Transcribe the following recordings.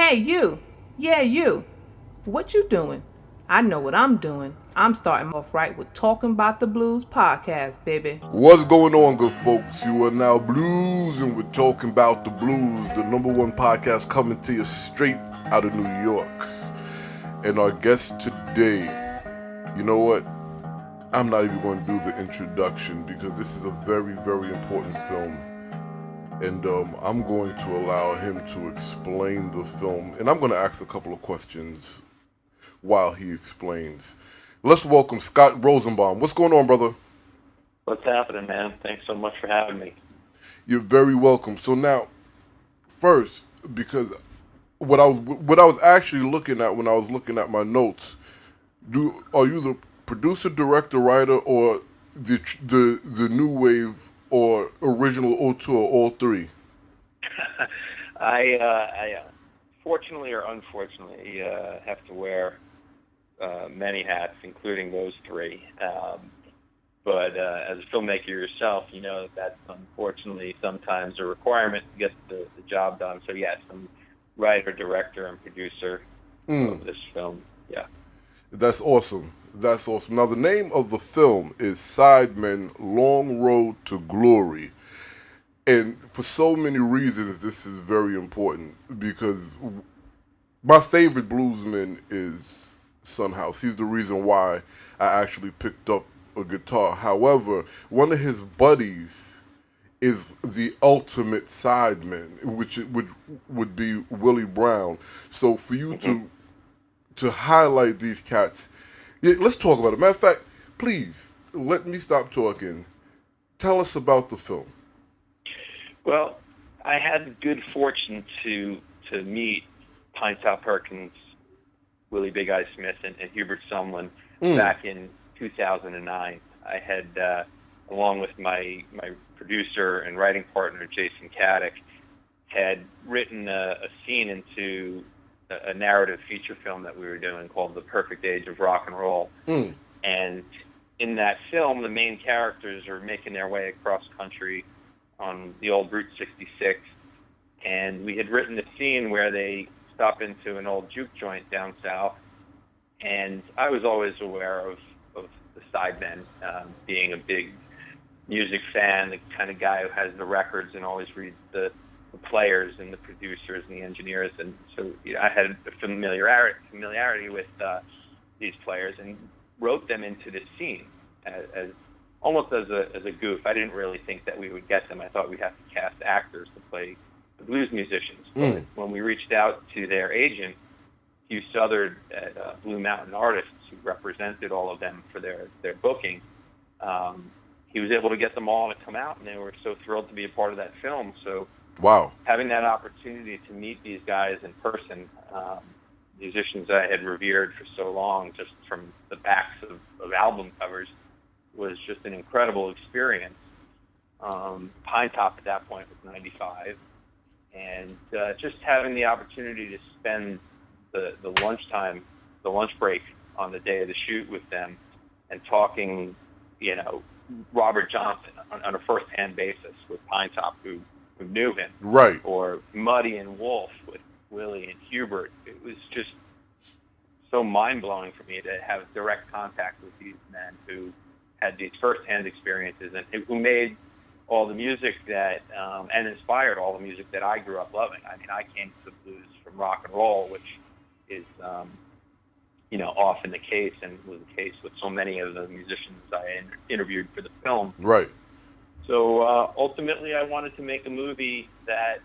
Hey, you. Yeah, you. What you doing? I know what I'm doing. I'm starting off right with Talking About the Blues podcast, baby. What's going on, good folks? You are now bluesing with Talking About the Blues, the number one podcast coming to you straight out of New York. And our guest today, you know what? I'm not even going to do the introduction because this is a very, very important film. And I'm going to allow him to explain the film. And I'm going to ask a couple of questions while he explains. Let's welcome Scott Rosenbaum. What's going on, brother? What's happening, man? Thanks so much for having me. You're very welcome. So now, first, because what I was actually looking at when I was looking at my notes, are you the producer, director, writer, or the new wave or original O2 or all three? I fortunately or unfortunately, have to wear many hats, including those three. But as a filmmaker yourself, you know that's unfortunately sometimes a requirement to get the job done. So yes, I'm writer, director, and producer of this film. Yeah. That's awesome. That's awesome. Now, the name of the film is Sidemen Long Road to Glory. And for so many reasons, this is very important because my favorite bluesman is Son House. He's the reason why I actually picked up a guitar. However, one of his buddies is the ultimate sideman, which would be Willie Brown. So for you to highlight these cats, yeah, let's talk about it. Matter of fact, please let me stop talking. Tell us about the film. Well, I had the good fortune to meet Pinetop Perkins, Willie Big Eye Smith, and Hubert Sumlin back in 2009. I had, along with my producer and writing partner, Jason Caddick, had written a scene into a narrative feature film that we were doing called The Perfect Age of Rock and Roll. And in that film, the main characters are making their way across country on the old Route 66. And we had written a scene where they stop into an old juke joint down south. And I was always aware of the Sidemen, being a big music fan, the kind of guy who has the records and always reads the players and the producers and the engineers. And so I had a familiarity with these players and wrote them into the scene as almost as a goof. I didn't really think that we would get them. I thought we'd have to cast actors to play the blues musicians. But when we reached out to their agent, Hugh Southard at Blue Mountain Artists, who represented all of them for their booking, he was able to get them all to come out, and they were so thrilled to be a part of that film. So wow, having that opportunity to meet these guys in person, musicians I had revered for so long, just from the backs of album covers, was just an incredible experience. Pinetop at that point was 95, and just having the opportunity to spend the lunchtime, the lunch break on the day of the shoot with them, and talking, Robert Johnson on a first-hand basis with Pinetop, who knew him, right? Or Muddy and Wolf with Willie and Hubert. It was just so mind-blowing for me to have direct contact with these men who had these first-hand experiences and who made all the music that and inspired all the music that I grew up loving. I mean, I came to the blues from rock and roll, which is often the case, and was the case with so many of the musicians I interviewed for the film. Right. So ultimately, I wanted to make a movie that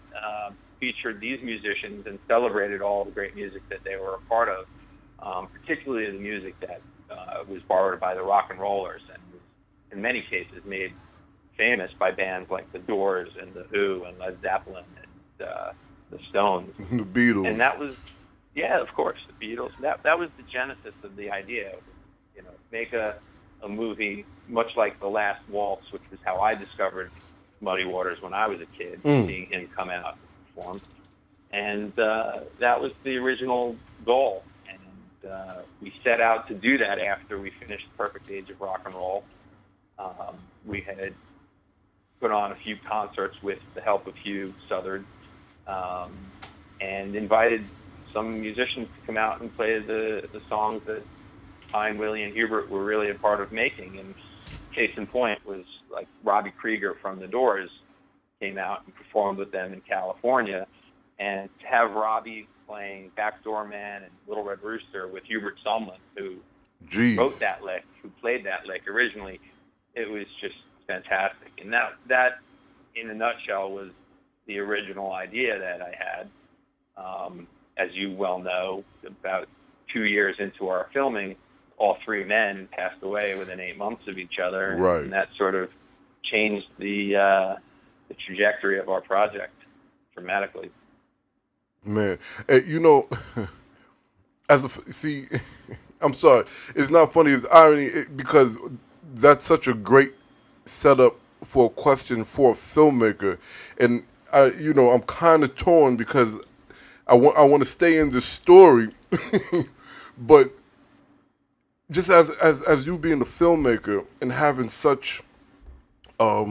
featured these musicians and celebrated all the great music that they were a part of, particularly the music that was borrowed by the rock and rollers and was, in many cases, made famous by bands like The Doors and The Who and Led Zeppelin and the Stones. The Beatles. And that was, yeah, of course, the Beatles. That was the genesis of the idea. Make a movie much like The Last Waltz, which was how I discovered Muddy Waters when I was a kid, seeing him come out and perform. And that was the original goal. And we set out to do that after we finished The Perfect Age of Rock and Roll. We had put on a few concerts with the help of Hugh Southard, and invited some musicians to come out and play the songs that Pine, Willie, and Hubert were really a part of making. And case in point was like Robbie Krieger from The Doors came out and performed with them in California. And to have Robbie playing Backdoor Man and Little Red Rooster with Hubert Sumlin, who wrote that lick, who played that lick originally, it was just fantastic. And that in a nutshell, was the original idea that I had. As you well know, about 2 years into our filming, all three men passed away within 8 months of each other. Right. And that sort of changed the trajectory of our project dramatically. Man, you know, see, I'm sorry, it's not funny, it's irony, because that's such a great setup for a question for a filmmaker, and I'm kind of torn because I want to stay in this story, but just as you being a filmmaker and having such, how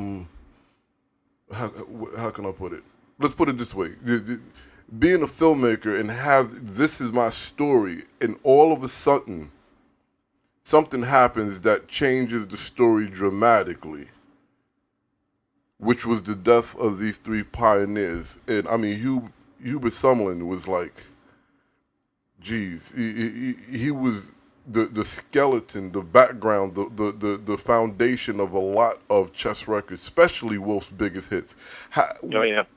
can I put it? Let's put it this way. Being a filmmaker and this is my story, and all of a sudden something happens that changes the story dramatically, which was the death of these three pioneers. And I mean, Hubert Sumlin was like, geez, he was the skeleton, the background, the foundation of a lot of chess records, especially Wolf's biggest hits.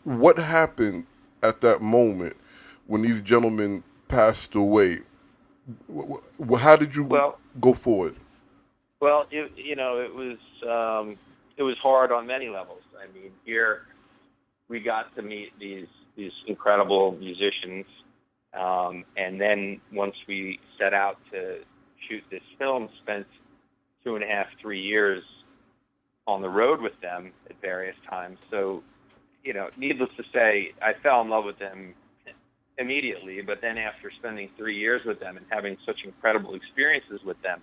What happened at that moment when these gentlemen passed away? How did you go forward? Well, it was hard on many levels. I mean, here we got to meet these incredible musicians, and then once we set out to shoot this film, spent 2.5, 3 years on the road with them at various times. So, needless to say, I fell in love with them immediately, but then after spending 3 years with them and having such incredible experiences with them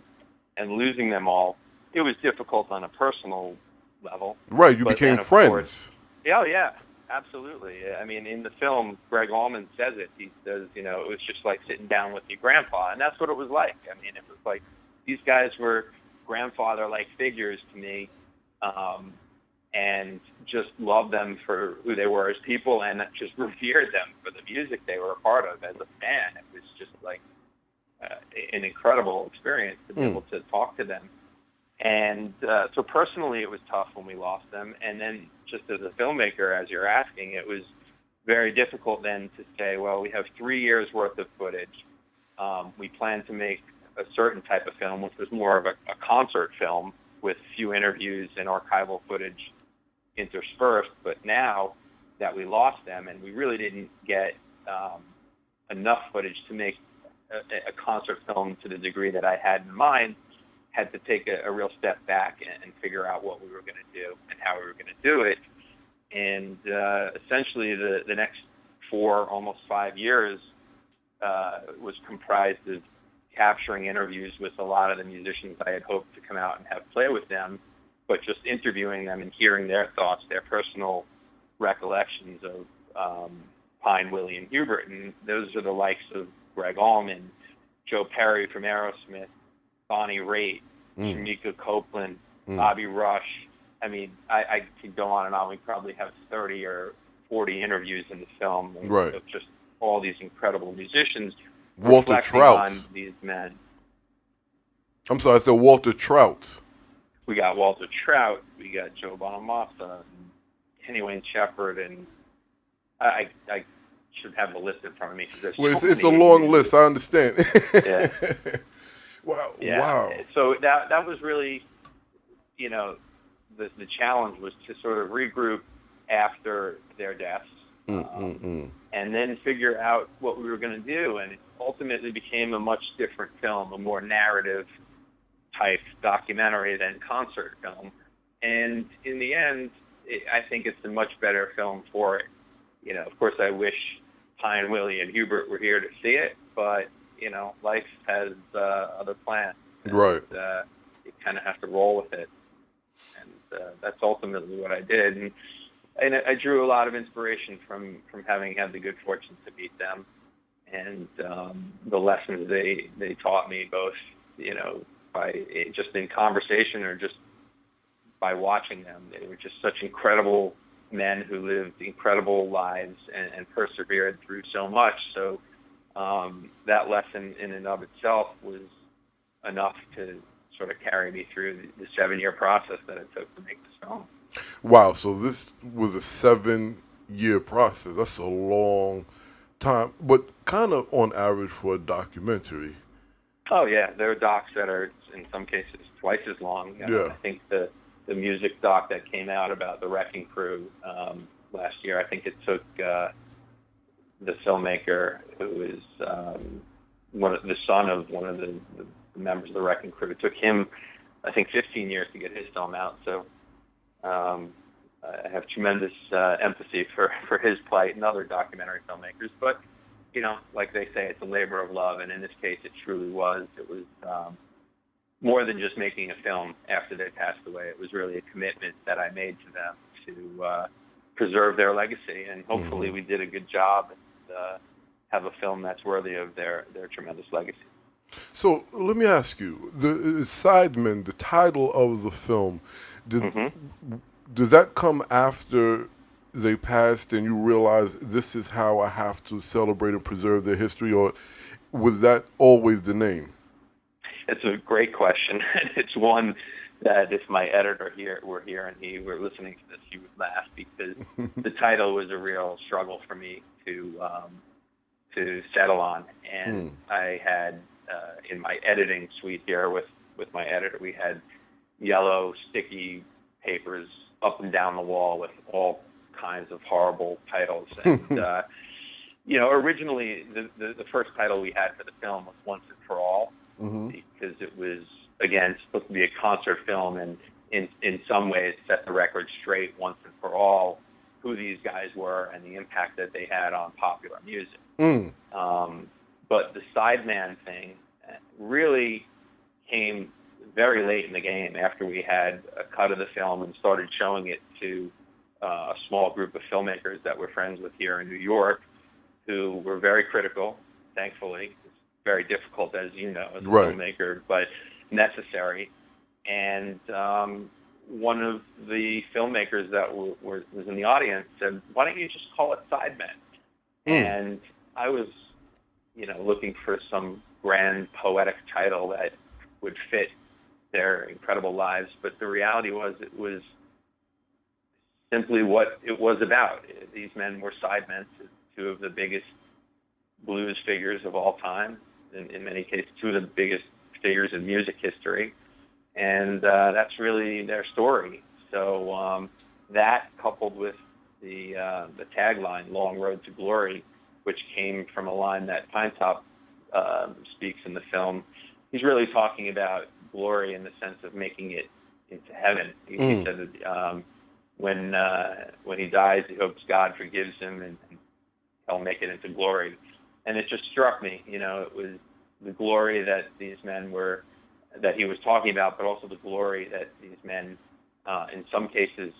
and losing them all, it was difficult on a personal level. Right, you became friends. Yeah, absolutely. I mean, in the film, Greg Allman says it. He says, it was just like sitting down with your grandpa, and that's what it was like. I mean, it was like these guys were grandfather-like figures to me, and just loved them for who they were as people, and just revered them for the music they were a part of as a fan. It was just like an incredible experience to be able to talk to them. And so personally, it was tough when we lost them. And then just as a filmmaker, as you're asking, it was very difficult then to say, well, we have 3 years worth of footage. We plan to make a certain type of film, which was more of a concert film with few interviews and archival footage interspersed. But now that we lost them and we really didn't get enough footage to make a concert film to the degree that I had in mind, had to take a real step back and figure out what we were going to do and how we were going to do it. And essentially the next 4, almost 5 years was comprised of capturing interviews with a lot of the musicians I had hoped to come out and have play with them, but just interviewing them and hearing their thoughts, their personal recollections of Pine, Willie, and Hubert. And those are the likes of Greg Allman, Joe Perry from Aerosmith, Bonnie Raitt, Shamika Copeland, Bobby Rush. I mean, I could go on and on. We probably have 30 or 40 interviews in the film of just all these incredible musicians. Walter Trout. On these men. I'm sorry, I said Walter Trout. We got Walter Trout. We got Joe Bonamassa, Kenny Wayne Shepherd, and I should have the list in front of me. It's a long list. I understand. Yeah. Wow. Yeah. Wow. So that was really, the challenge was to sort of regroup after their deaths, and then figure out what we were going to do. And it ultimately became a much different film, a more narrative type documentary than concert film. And in the end, I think it's a much better film for it. Of course, I wish Pine, Willie, and Hubert were here to see it, but life has other plans. Right. You kind of have to roll with it. And that's ultimately what I did. And I drew a lot of inspiration from having had the good fortune to meet them. and the lessons they taught me, both, by just in conversation or just by watching them. They were just such incredible men who lived incredible lives and persevered through so much. So that lesson in and of itself was enough to sort of carry me through the 7-year process that it took to make this film. Wow, so this was a 7-year process. That's a long time, but kind of on average for a documentary. Oh, yeah. There are docs that are, in some cases, twice as long. Yeah. I think the music doc that came out about the Wrecking Crew last year, I think it took the filmmaker, who is the son of one of the members of the Wrecking Crew. It took him, I think, 15 years to get his film out. So I have tremendous empathy for his plight and other documentary filmmakers. But, like they say, it's a labor of love. And in this case, it truly was. It was more than just making a film after they passed away. It was really a commitment that I made to them to preserve their legacy. And hopefully we did a good job and have a film that's worthy of their tremendous legacy. So let me ask you, the Sidemen, the title of the film, does that come after they passed and you realize this is how I have to celebrate and preserve their history, or was that always the name? It's a great question. It's one that if my editor were here and he were listening to this, he would laugh, because the title was a real struggle for me to settle on. And I had, in my editing suite here with my editor, we had yellow sticky papers up and down the wall with all kinds of horrible titles. And, originally the first title we had for the film was Once and For All, because it was, again, supposed to be a concert film, and in some ways set the record straight once and for all who these guys were and the impact that they had on popular music. But the Sideman thing really came very late in the game, after we had a cut of the film and started showing it to a small group of filmmakers that we're friends with here in New York, who were very critical, thankfully. It's very difficult, as you know, as a filmmaker, but necessary. And one of the filmmakers that was in the audience said, "Why don't you just call it Sidemen?" And I was, looking for some grand poetic title that would fit their incredible lives. But the reality was, it was simply what it was about. These men were sidemen to two of the biggest blues figures of all time, in many cases, two of the biggest figures in music history. And that's really their story. So that, coupled with the tagline, Long Road to Glory, which came from a line that Pinetop speaks in the film. He's really talking about glory in the sense of making it into heaven. He said that when he dies, he hopes God forgives him and he'll make it into glory. And it just struck me, it was the glory that these men were, that he was talking about, but also the glory that these men, in some cases,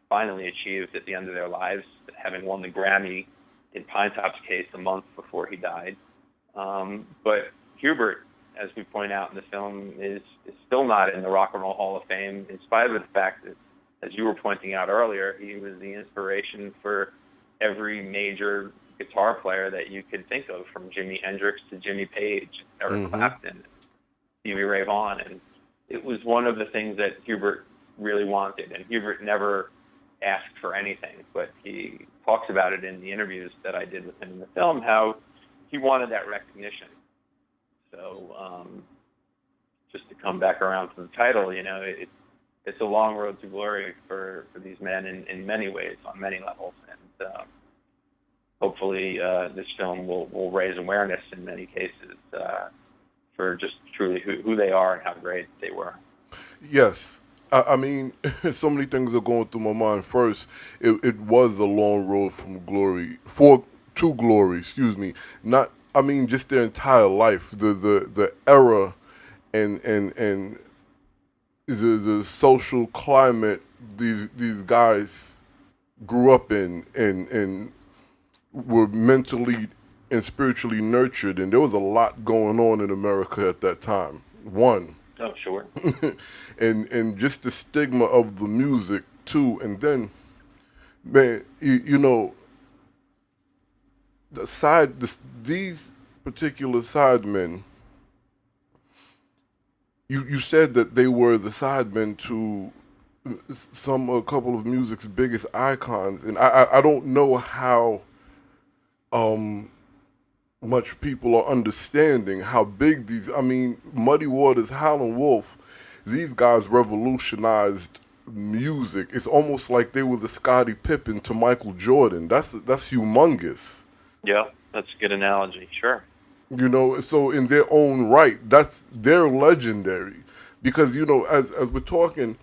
finally achieved at the end of their lives, having won the Grammy, in Pinetop's case, a month before he died. But Hubert, as we point out in the film, is still not in the Rock and Roll Hall of Fame, in spite of the fact that, as you were pointing out earlier, he was the inspiration for every major guitar player that you could think of, from Jimi Hendrix to Jimmy Page, Eric Clapton, Stevie Ray Vaughan. And it was one of the things that Hubert really wanted. And Hubert never asked for anything, but he talks about it in the interviews that I did with him in the film, how he wanted that recognition. So just to come back around to the title, it's a long road to glory for these men in many ways, on many levels. And hopefully this film will raise awareness in many cases for just truly who they are and how great they were. Yes. I mean, so many things are going through my mind. First, it was a long road from glory, to glory, excuse me. Not, I mean, just their entire life, the era and the social climate these guys grew up in and were mentally and spiritually nurtured, and there was a lot going on in America at that time. One, Oh, sure. and just the stigma of the music too, and then, man, you know, these particular sidemen. You said that they were the sidemen to a couple of music's biggest icons, and I don't know how much people are understanding how big these. I mean, Muddy Waters, Howlin' Wolf, these guys revolutionized music. It's almost like they were the Scottie Pippen to Michael Jordan. That's humongous. Yeah, that's a good analogy. Sure. You know, so in their own right, they're legendary. Because, you know, as we're talking,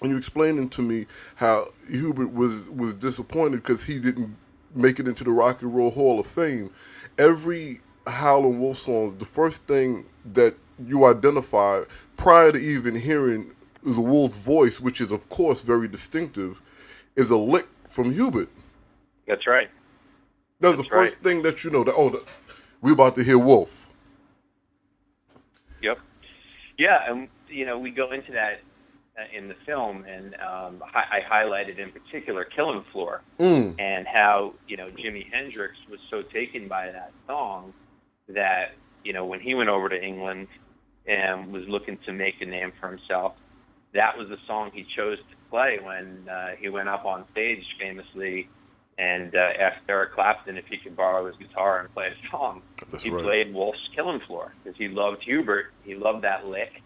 and you're explaining to me how Hubert was disappointed because he didn't make it into the Rock and Roll Hall of Fame. Every Howlin' Wolf song, the first thing that you identify prior to even hearing the Wolf's voice, which is of course very distinctive, is a lick from Hubert. That's right. That's the first thing that you know. We're about to hear Wolf. Yep. Yeah, and you know, we go into that in the film, and I highlighted in particular "Killing Floor" and how, you know, Jimi Hendrix was so taken by that song that, you know, when he went over to England and was looking to make a name for himself, that was the song he chose to play when he went up on stage famously and asked Eric Clapton if he could borrow his guitar and play a song. That's he right. played Wolf's "Killing Floor" because he loved Hubert. He loved that lick.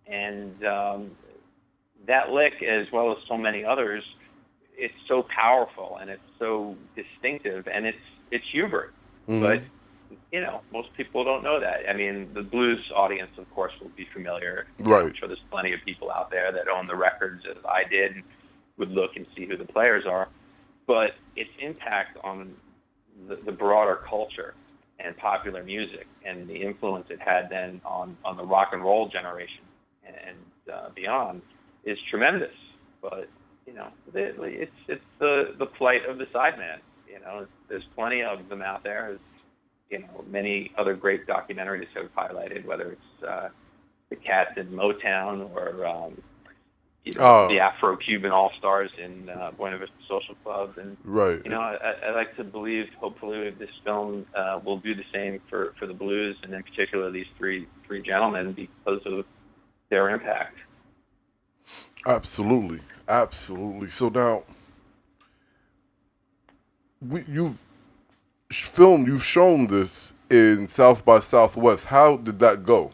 And that lick, as well as so many others, it's so powerful and it's so distinctive, and it's Hubert. Mm-hmm. But, you know, most people don't know that. I mean, the blues audience, of course, will be familiar. Right. I'm sure there's plenty of people out there that own the records, as I did, and would look and see who the players are. But its impact on the broader culture and popular music and the influence it had then on the rock and roll generation and beyond is tremendous. But, you know, it's the plight of the sideman. You know, there's plenty of them out there. As, you know, many other great documentaries have highlighted, whether it's the Cats in Motown or you know, the Afro-Cuban All-Stars in Buena Vista Social Club. And, right. you know, I like to believe, hopefully, this film will do the same for the blues, and in particular these three gentlemen, because of their impact. Absolutely. Absolutely. So now, you've shown this in South by Southwest. How did that go?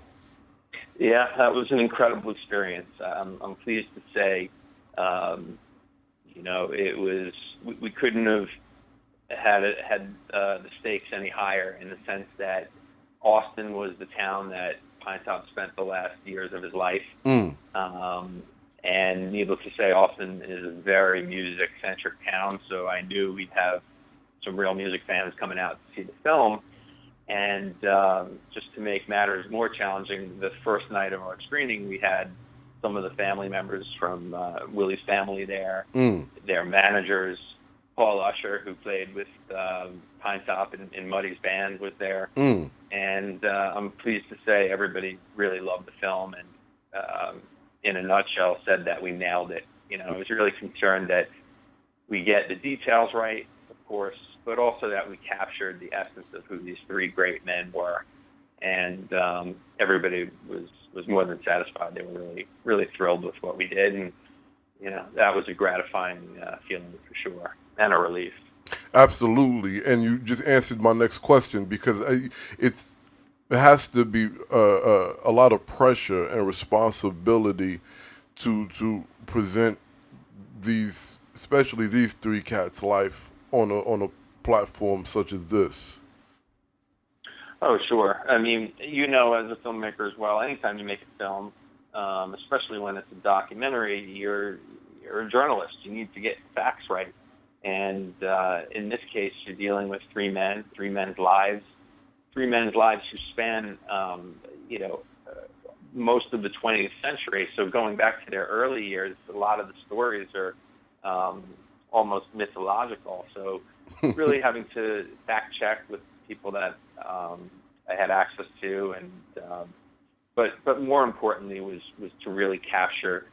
Yeah, that was an incredible experience. I'm pleased to say, you know, it was, we couldn't have had the stakes any higher, in the sense that Austin was the town that Pinetop spent the last years of his life. And needless to say, Austin is a very music-centric town, so I knew we'd have some real music fans coming out to see the film. And just to make matters more challenging, the first night of our screening, we had some of the family members from Willie's family there, their managers. Paul Usher, who played with Pinetop in Muddy's band, was there. And I'm pleased to say everybody really loved the film, and in a nutshell said that we nailed it. You know, I was really concerned that we get the details right, of course, but also that we captured the essence of who these three great men were. And everybody was more than satisfied. They were really, really thrilled with what we did. And, you know, that was a gratifying feeling for sure, and a relief. Absolutely. And you just answered my next question, because it has to be a lot of pressure and responsibility to present these, especially these three cats' life on a platform such as this. Oh, sure. I mean, you know, as a filmmaker as well, anytime you make a film, especially when it's a documentary, you're a journalist. You need to get facts right. And in this case, you're dealing with three men's lives who span, you know, most of the 20th century. So going back to their early years, a lot of the stories are almost mythological. So really having to fact check with people that I had access to, and but more importantly was to really capture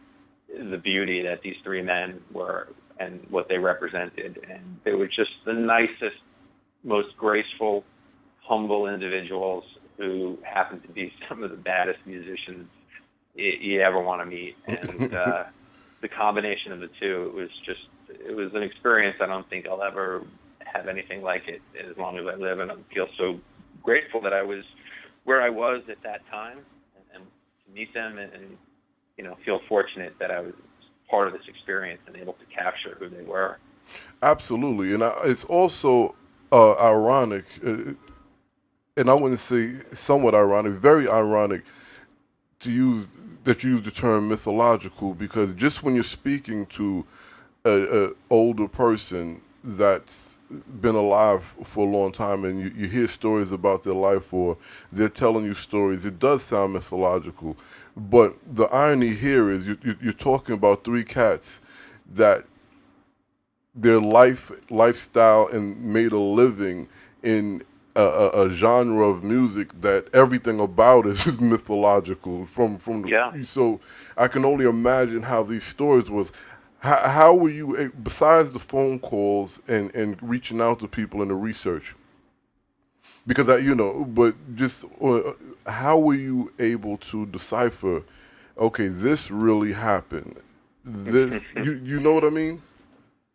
the beauty that these three men were and what they represented. And they were just the nicest, most graceful, humble individuals who happened to be some of the baddest musicians you ever want to meet. And the combination of the two, it was an experience I don't think I'll ever have anything like it as long as I live. And I feel so grateful that I was where I was at that time and to meet them and feel fortunate that I was part of this experience and able to capture who they were. Absolutely. And it's also ironic, and I wouldn't say somewhat ironic, very ironic to use the term mythological, because just when you're speaking to a older person that's been alive for a long time and you hear stories about their life or they're telling you stories, it does sound mythological. But the irony here is you're talking about three cats that their lifestyle and made a living in a genre of music that everything about it is mythological. So I can only imagine how these stories was. How were you, besides the phone calls and reaching out to people in the research? Because how were you able to decipher? Okay, this really happened. This, you know what I mean?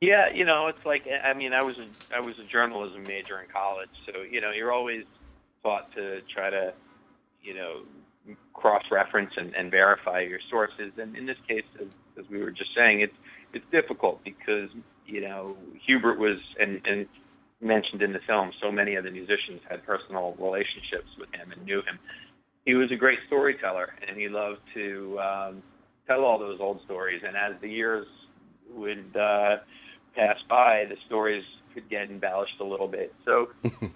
Yeah, it's like, I mean, I was a journalism major in college, so you're always taught to try to cross-reference and verify your sources. And in this case, as we were just saying, it's difficult because Hubert was and mentioned in the film, so many of the musicians had personal relationships with him and knew him. He was a great storyteller, and he loved to tell all those old stories. And as the years would pass by, the stories could get embellished a little bit. So,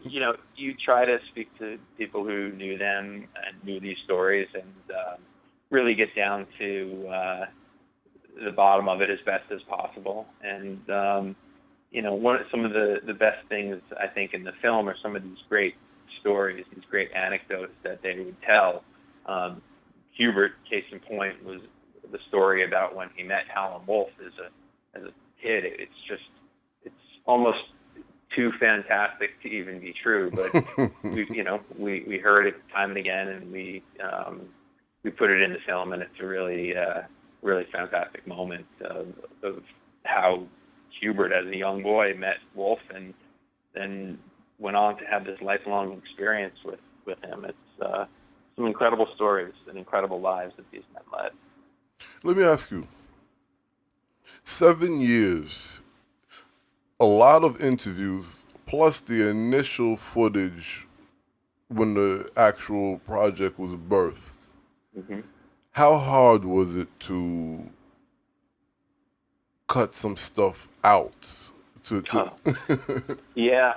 you try to speak to people who knew them and knew these stories and really get down to the bottom of it as best as possible. And, some of the best things, I think, in the film are some of these great stories, these great anecdotes that they would tell. Hubert, case in point, was the story about when he met Howlin as a kid. It's almost too fantastic to even be true, but we heard it time and again, and we put it in the film, and it's a really really fantastic moment of how Hubert, as a young boy, met Wolf and then went on to have this lifelong experience with him. It's some incredible stories and incredible lives that these men led. Let me ask you, 7 years, a lot of interviews, plus the initial footage when the actual project was birthed. Mm-hmm. How hard was it to cut some stuff out? Yeah,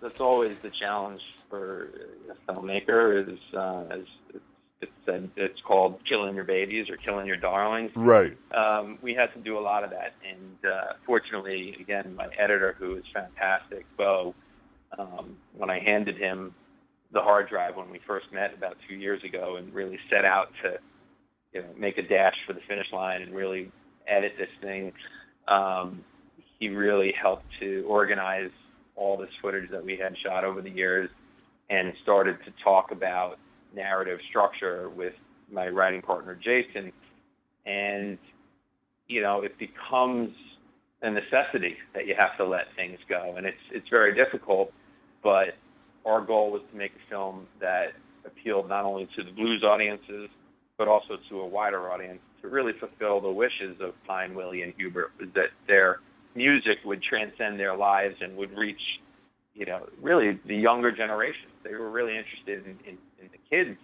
that's always the challenge for a filmmaker. Is as it's said, it's called killing your babies or killing your darlings. Right. We had to do a lot of that, and fortunately, again, my editor, who is fantastic, Bo, when I handed him the hard drive when we first met about 2 years ago, and really set out to make a dash for the finish line and really edit this thing. He really helped to organize all this footage that we had shot over the years and started to talk about narrative structure with my writing partner, Jason. And, it becomes a necessity that you have to let things go. And it's very difficult, but our goal was to make a film that appealed not only to the blues audiences, but also to a wider audience, to really fulfill the wishes of Pine, Willie, and Hubert, was that their music would transcend their lives and would reach, really the younger generation. They were really interested in the kids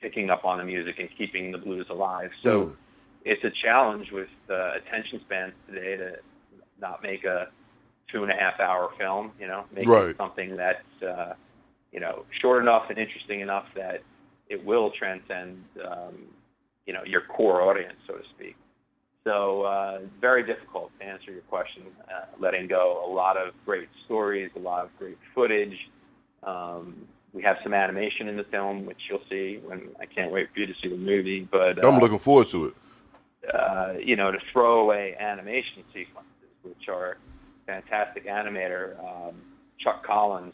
picking up on the music and keeping the blues alive. So it's a challenge with attention spans today to not make a 2.5 hour film, make it something that's, short enough and interesting enough that it will transcend, your core audience, so to speak. So very difficult to answer your question, letting go. A lot of great stories, a lot of great footage. We have some animation in the film, which you'll see when I can't wait for you to see the movie. But I'm looking forward to it. To throw away animation sequences, which are fantastic animator. Chuck Collins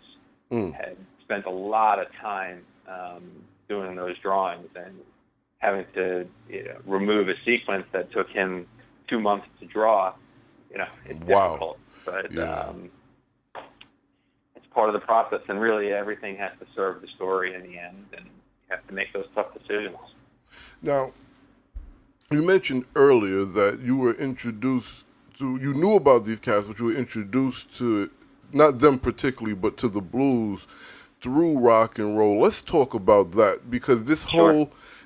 had spent a lot of time doing those drawings, and having to remove a sequence that took him 2 months to draw, it's difficult. But it's part of the process, and really everything has to serve the story in the end, and you have to make those tough decisions. Now, you mentioned earlier that you were introduced to, you knew about these cats, but you were introduced to it, not them particularly, but to the blues through rock and roll. Let's talk about that, because this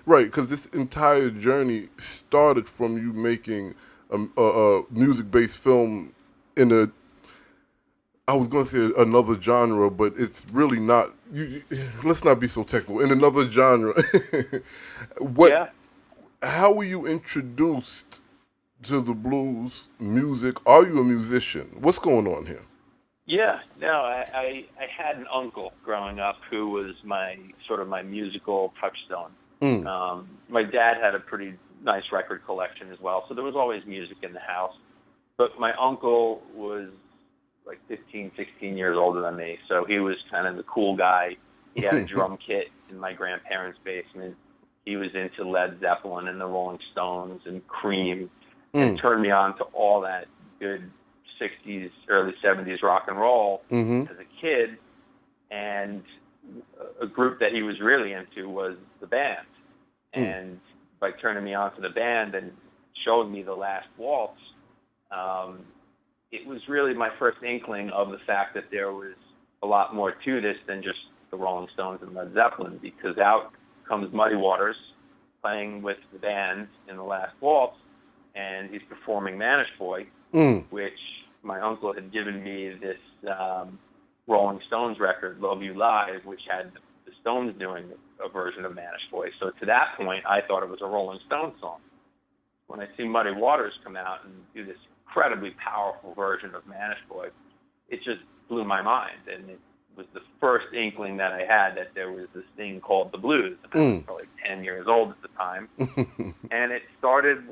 because this entire journey started from you making a music-based film in I was going to say another genre, but it's really not. Let's not be so technical. In another genre. How were you introduced to the blues music? Are you a musician? What's going on here? Yeah, no, I had an uncle growing up who was my musical touchstone. My dad had a pretty nice record collection as well, so there was always music in the house. But my uncle was like 15, 16 years older than me, so he was kind of the cool guy. He had a drum kit in my grandparents' basement. He was into Led Zeppelin and the Rolling Stones and Cream, and turned me on to all that good 60s, early 70s rock and roll as a kid. And a group that he was really into was the band. And by turning me on to the band and showing me The Last Waltz, it was really my first inkling of the fact that there was a lot more to this than just the Rolling Stones and Led Zeppelin, because out comes Muddy Waters playing with the band in The Last Waltz, and he's performing Manish Boy, which my uncle had given me this Rolling Stones record, Love You Live, which had the Stones doing a version of Manish Boy. So to that point, I thought it was a Rolling Stones song. When I see Muddy Waters come out and do this incredibly powerful version of Manish Boy, it just blew my mind. And it was the first inkling that I had that there was this thing called the blues. I was probably 10 years old at the time. And it started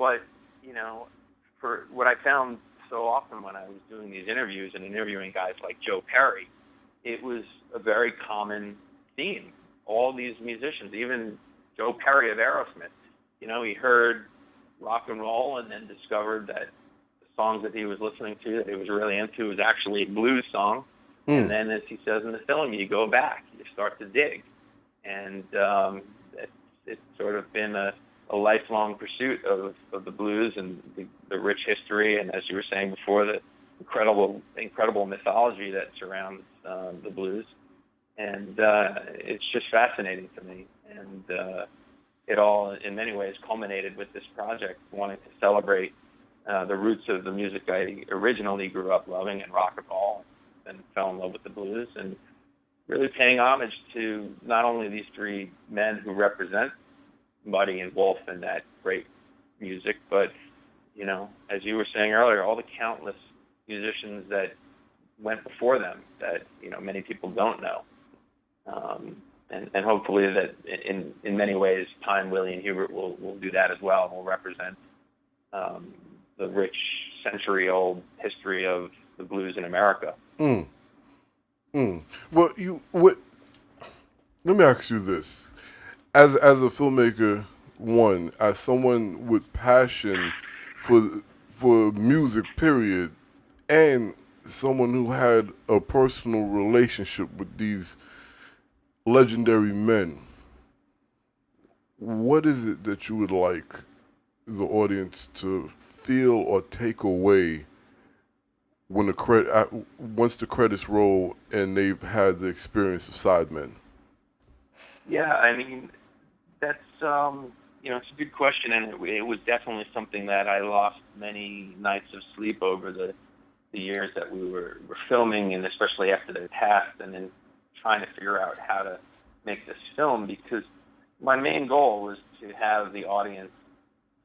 for what I found so often when I was doing these interviews and interviewing guys like Joe Perry, it was a very common theme. All these musicians, even Joe Perry of Aerosmith, he heard rock and roll and then discovered that the songs that he was listening to, that he was really into, was actually a blues song. And then, as he says in the film, you go back, you start to dig. And it's sort of been a lifelong pursuit of the blues and the rich history, and as you were saying before, the incredible mythology that surrounds the blues. And it's just fascinating to me. And it all, in many ways, culminated with this project, wanting to celebrate the roots of the music I originally grew up loving in rock and roll, and fell in love with the blues, and really paying homage to not only these three men who represent Muddy and Wolf and that great music, but, as you were saying earlier, all the countless musicians that went before them that, many people don't know. And hopefully that in many ways, time, Willie and Hubert will do that as well, and will represent the rich century-old history of the blues in America. Well, let me ask you this. As a filmmaker, as someone with passion for music, period, and someone who had a personal relationship with these legendary men, what is it that you would like the audience to feel or take away when once the credits roll and they've had the experience of Sidemen? Yeah, I mean, that's it's a good question, and it was definitely something that I lost many nights of sleep over the years that we were filming, and especially after they passed, and then trying to figure out how to make this film, because my main goal was to have the audience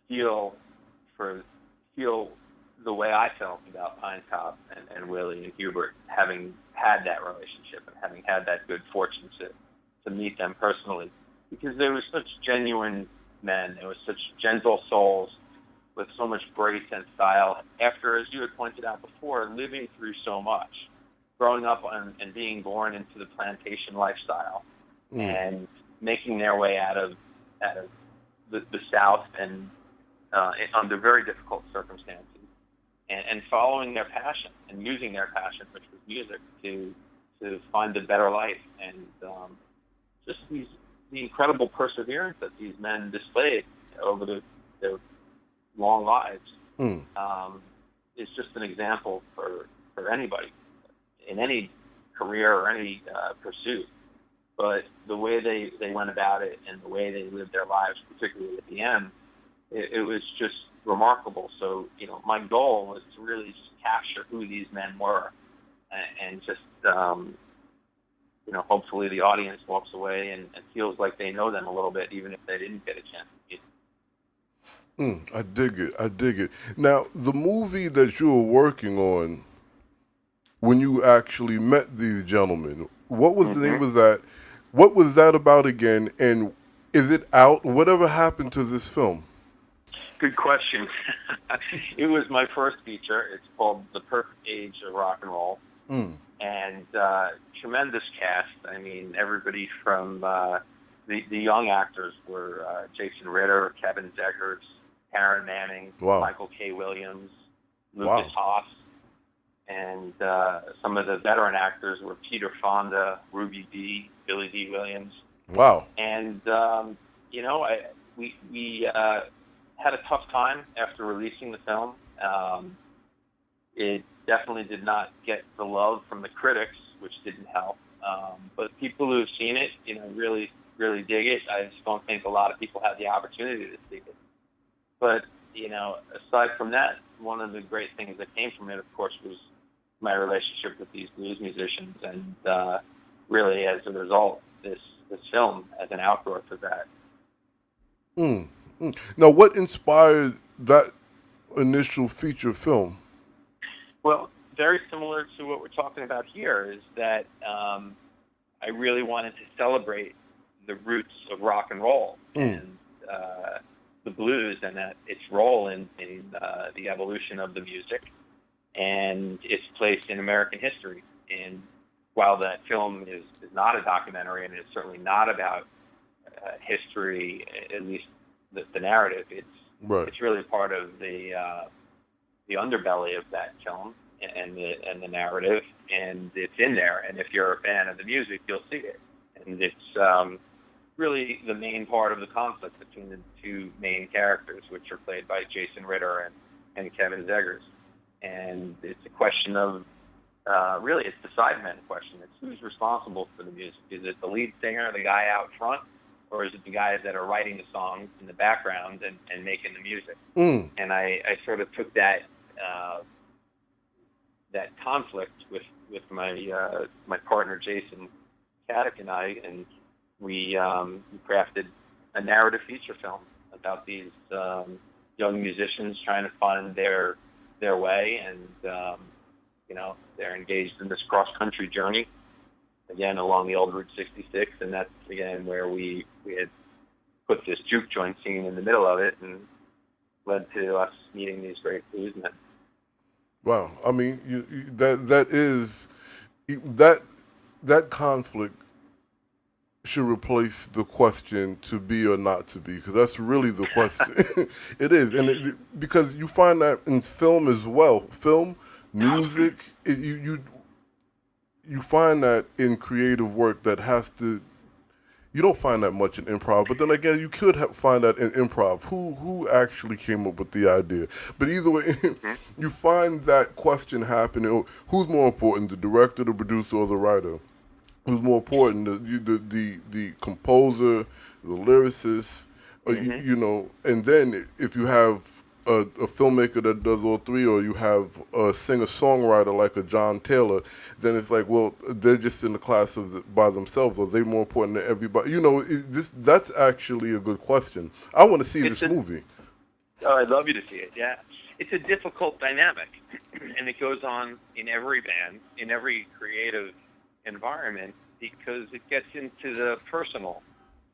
feel for feel the way I felt about Pinetop and Willie and Hubert, having had that relationship and having had that good fortune to meet them personally, because they were such genuine men. They were such gentle souls with so much grace and style. After, as you had pointed out before, living through so much, growing up and being born into the plantation lifestyle, and making their way out of the South and under very difficult circumstances, and following their passion and using their passion, which was music, to find a better life, and just the incredible perseverance that these men displayed over their long lives is just an example for anybody in any career or any pursuit. But the way they went about it and the way they lived their lives, particularly at the end, it was just remarkable. So, my goal was to really just capture who these men were, and just, hopefully the audience walks away and feels like they know them a little bit, even if they didn't get a chance to meet them. I dig it. Now, the movie that you were working on, when you actually met these gentlemen, what was the name of that? What was that about again? And is it out? Whatever happened to this film? Good question. It was my first feature. It's called The Perfect Age of Rock and Roll. And tremendous cast. I mean, everybody from the young actors were Jason Ritter, Kevin Zegers, Karen Manning, Michael K. Williams, Lucas Haas. And some of the veteran actors were Peter Fonda, Ruby Dee, Billy Dee Williams. Wow. And, we had a tough time after releasing the film. It definitely did not get the love from the critics, which didn't help. But people who have seen it, really, really dig it. I just don't think a lot of people had the opportunity to see it. But, aside from that, one of the great things that came from it, of course, was my relationship with these blues musicians, and really, as a result, this film as an outgrowth of that. Now, what inspired that initial feature film? Well, very similar to what we're talking about here, is that I really wanted to celebrate the roots of rock and roll and the blues, and that its role in the evolution of the music and its place in American history. And while that film is not a documentary, and it's certainly not about history, at least the narrative, it's really part of the underbelly of that film and the narrative, and it's in there. And if you're a fan of the music, you'll see it. And it's really the main part of the conflict between the two main characters, which are played by Jason Ritter and Kevin Zegers. And it's a question of, really, it's the sidemen question. It's who's responsible for the music. Is it the lead singer, the guy out front, or is it the guys that are writing the songs in the background and making the music? And I sort of took that conflict with my partner Jason Caddick and I, and we crafted a narrative feature film about these young musicians trying to find their way, and they're engaged in this cross-country journey, again, along the old Route 66, and that's, again, where we had put this juke joint scene in the middle of it, and led to us meeting these great bluesmen. Wow. I mean, that conflict should replace the question to be or not to be, because that's really the question. It is, and because you find that in film as well, film, music, you find that in creative work that has to. You don't find that much in improv, but then again, you could find that in improv. Who actually came up with the idea? But either way, you find that question happening. Who's more important, the director, the producer, or the writer? Who's more important, the composer, the lyricist, or, and then if you have a filmmaker that does all three, or you have a singer-songwriter like a John Taylor, then it's like, well, they're just in the class by themselves, or are they more important than everybody? That's actually a good question. I want to see this movie. Oh, I'd love you to see it, yeah. it's a difficult dynamic, and it goes on in every band, in every creative environment, because it gets into the personal,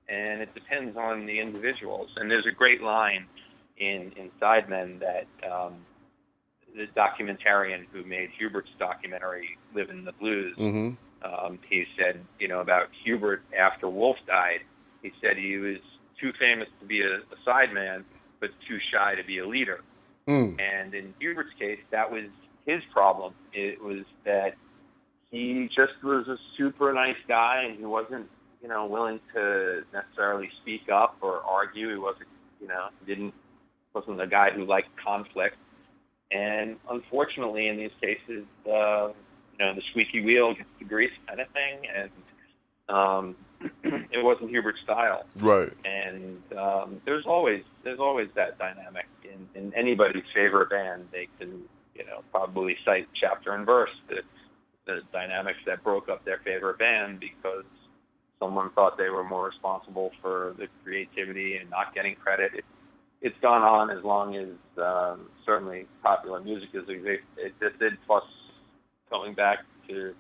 and it depends on the individuals. And there's a great line in Sidemen that the documentarian who made Hubert's documentary, Livin' the Blues, he said, about Hubert after Wolf died, he said he was too famous to be a sideman, but too shy to be a leader. And in Hubert's case, that was his problem. It was that he just was a super nice guy, and he wasn't, willing to necessarily speak up or argue. He wasn't, wasn't a guy who liked conflict. And unfortunately, in these cases, the squeaky wheel gets the grease kind of thing, and it wasn't Hubert's style. Right. And there's always that dynamic in anybody's favorite band. They can, probably cite chapter and verse the dynamics that broke up their favorite band because someone thought they were more responsible for the creativity and not getting credit. It's gone on as long as certainly popular music has existed, plus going back to,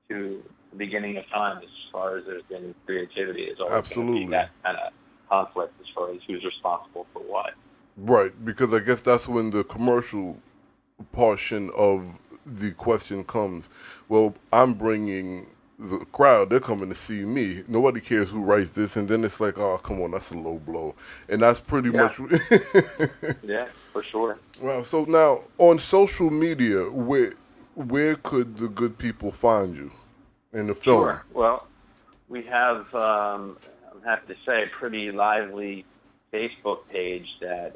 to the beginning of time as far as there's been creativity. Is always going to be that kind of conflict as far as who's responsible for what. Right, because I guess that's when the commercial portion of the question comes. Well, I'm bringing the crowd, they're coming to see me. Nobody cares who writes this, and then it's like, oh, come on, that's a low blow. And that's pretty much... Yeah, for sure. Wow, so now, on social media, where could the good people find you in the film? Sure. Well, we have, I'm happy to say, a pretty lively Facebook page that,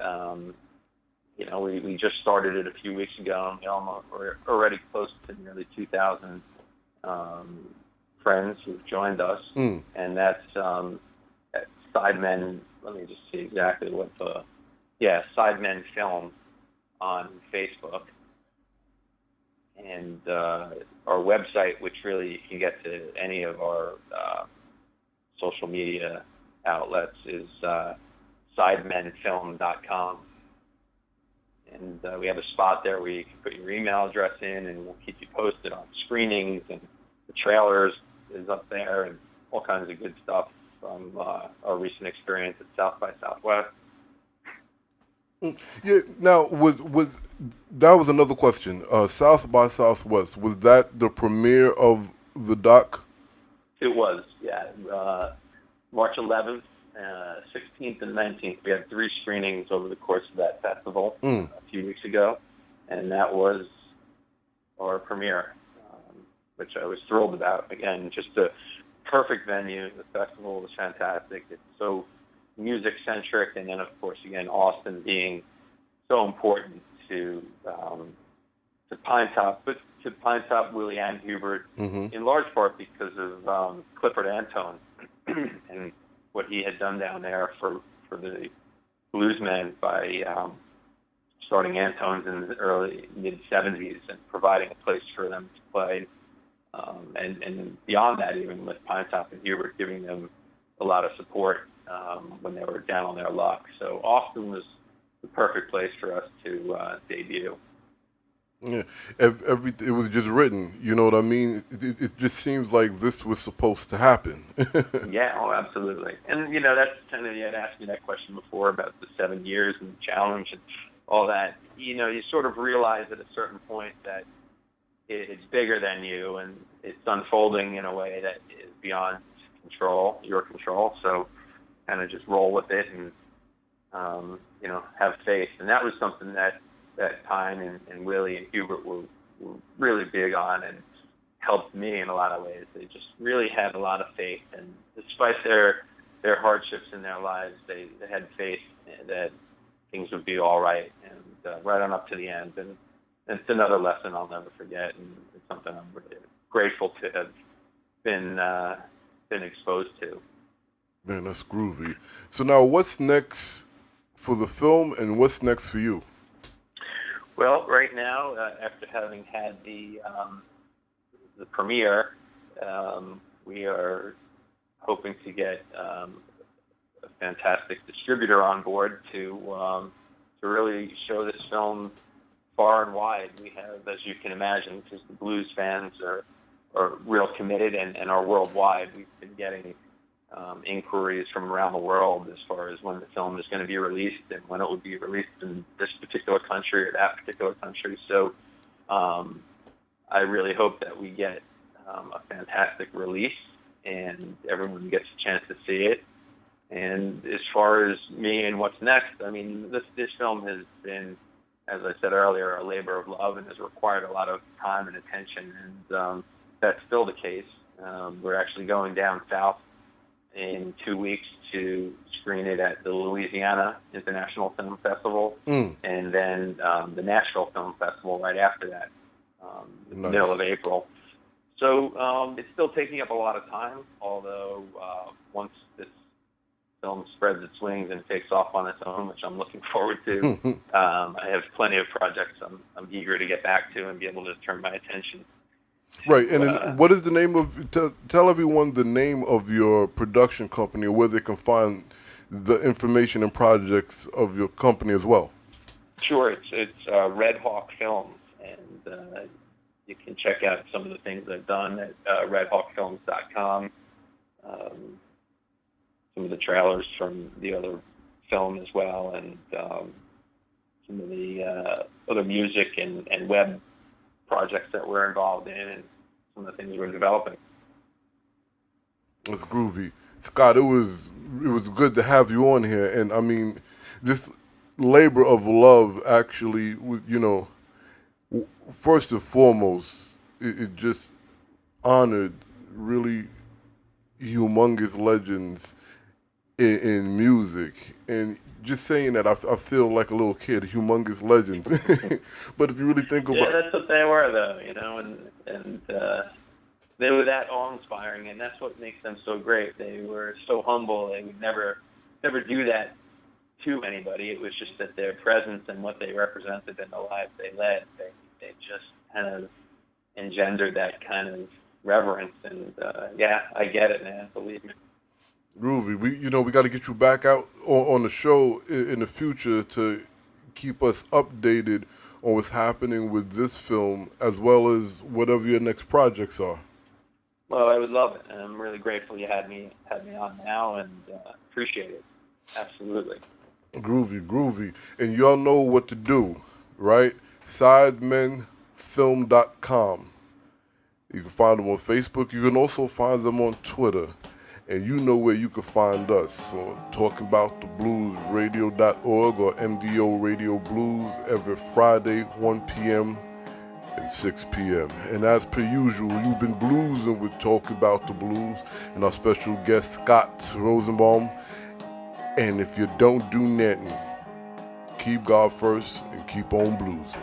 we just started it a few weeks ago, and we're already close to nearly 2,000 friends who've joined us, and that's at Sidemen. Let me just see exactly what Sidemen Film on Facebook, and our website, which really you can get to any of our social media outlets, is sidemenfilm.com. And we have a spot there where you can put your email address in, and we'll keep you posted on screenings, and the trailers is up there, and all kinds of good stuff from our recent experience at South by Southwest. Yeah. Now, that was another question. South by Southwest, was that the premiere of the doc? It was, yeah. March 11th, 16th, and 19th. We had 3 screenings over the course of that festival a few weeks ago, and that was our premiere, which I was thrilled about. Again, just a perfect venue. The festival was fantastic. It's so music-centric, and then, of course, again, Austin being so important to Pinetop, but to Pinetop, Willie, and Hubert, in large part because of Clifford Antone and what he had done down there for the bluesmen by starting Antones in the early mid-'70s and providing a place for them to play. And beyond that, even with Pinetop and Hubert giving them a lot of support when they were down on their luck. So Austin was the perfect place for us to debut. Yeah, it was just written. You know what I mean? It just seems like this was supposed to happen. Yeah, absolutely. And that's kind of, you had asked me that question before about the 7 years and the challenge and all that. You sort of realize at a certain point that it's bigger than you, and it's unfolding in a way that is beyond your control. So kind of just roll with it and have faith. And that was something that Pine and Willie and Hubert were really big on and helped me in a lot of ways. They just really had a lot of faith, and despite their hardships in their lives, they had faith that things would be all right, and right on up to the end. And it's another lesson I'll never forget, and it's something I'm really grateful to have been exposed to. Man, that's groovy. So now, what's next for the film, and what's next for you? Well, right now, after having had the premiere, we are hoping to get a fantastic distributor on board to really show this film far and wide. We have, as you can imagine, because the blues fans are real committed and are worldwide. We've been getting inquiries from around the world as far as when the film is going to be released and when it will be released in this particular country or that particular country. So I really hope that we get a fantastic release and everyone gets a chance to see it. And as far as me and what's next, I mean, this film has been, as I said earlier, a labor of love and has required a lot of time and attention, and that's still the case. We're actually going down south in 2 weeks to screen it at the Louisiana International Film Festival, and then the Nashville Film Festival right after that, in the middle of April. So it's still taking up a lot of time, although once this film spreads its wings and takes off on its own, which I'm looking forward to, I have plenty of projects I'm eager to get back to and be able to turn my attention. Right, and then what is the name of, tell everyone the name of your production company or where they can find the information and projects of your company as well. Sure, it's Red Hawk Films, and you can check out some of the things I've done at redhawkfilms.com. Some of the trailers from the other film as well, and some of the other music and web projects that we're involved in, and some of the things we're developing. It's groovy. Scott, it was good to have you on here, and I mean, this labor of love actually, you know, first and foremost, it just honored really humongous legends in music, and just saying that, I feel like a little kid, humongous legends. But if you really think about, that's what they were, though, you know, and they were that awe-inspiring, and that's what makes them so great. They were so humble. They would never do that to anybody. It was just that their presence and what they represented in the lives they led, they just kind of engendered that kind of reverence. And yeah, I get it, man. Believe me. Groovy, we got to get you back out on the show in the future to keep us updated on what's happening with this film, as well as whatever your next projects are. Well, I would love it, and I'm really grateful you had me on now, and appreciate it. Absolutely. Groovy. And y'all know what to do, right? SidemenFilm.com. You can find them on Facebook. You can also find them on Twitter. And you know where you can find us. So Talking About The Blues Radio.org or MDO Radio Blues every Friday, 1 p.m. and 6 p.m. And as per usual, you've been bluesing with Talking About The Blues and our special guest, Scott Rosenbaum. And if you don't do nothing, keep God first and keep on bluesing.